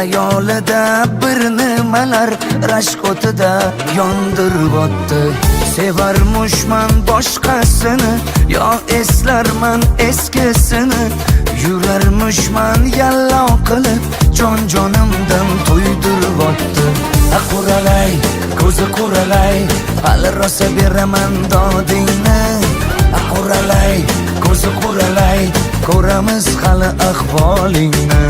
Xayolida bir nimalar rashk o'tida yondirib o'tdi. Sevarmushman boshqasini, yo eslarman eskisini. Yurarmushman yallo qilib, jon-jonimdan to'ydirib o'tdi. Quralay, ko'zi quralay, hali rosa beraman dodingni. Quralay, ko'zi quralay, ko'ramiz hali ahvolingni.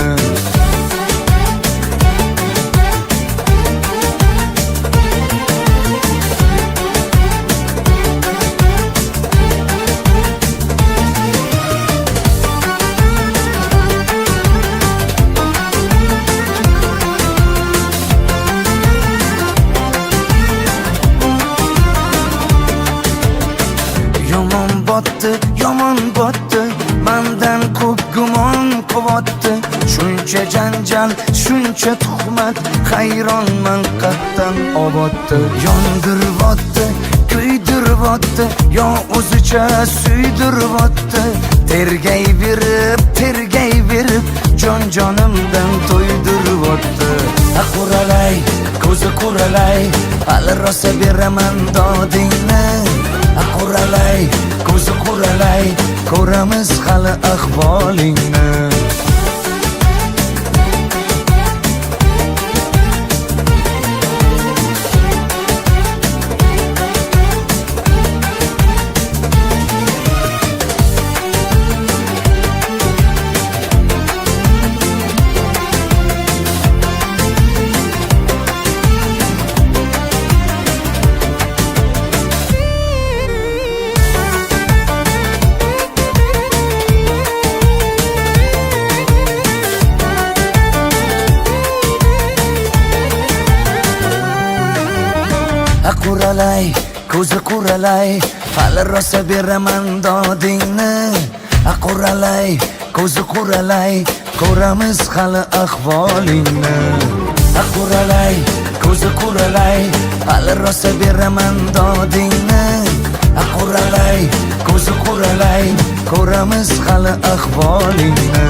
Yomon botdi, mendan ko'p gumon quvotdi. Shuncha janjal, shuncha tuhmat, hayronman qatdan oboddi. Yondiribotdi, kuydiribotdi, yo o'zicha suydiribotdi. Tergayverib, jon-jonimdan to'ydiribotdi. Quralay, ko'zi quralay, hali rosa beraman dodingni. Quralay, ko'zi quralay, ko'ramiz hali ahvolingni. Quralay, ko'zi quralay, hali rosa beraman dodingni. Quralay, ko'zi quralay, ko'ramiz hali ahvolingni. Quralay, ko'zi quralay, hali rosa beraman dodingni. Quralay, ko'zi quralay, ko'ramiz hali ahvolingni.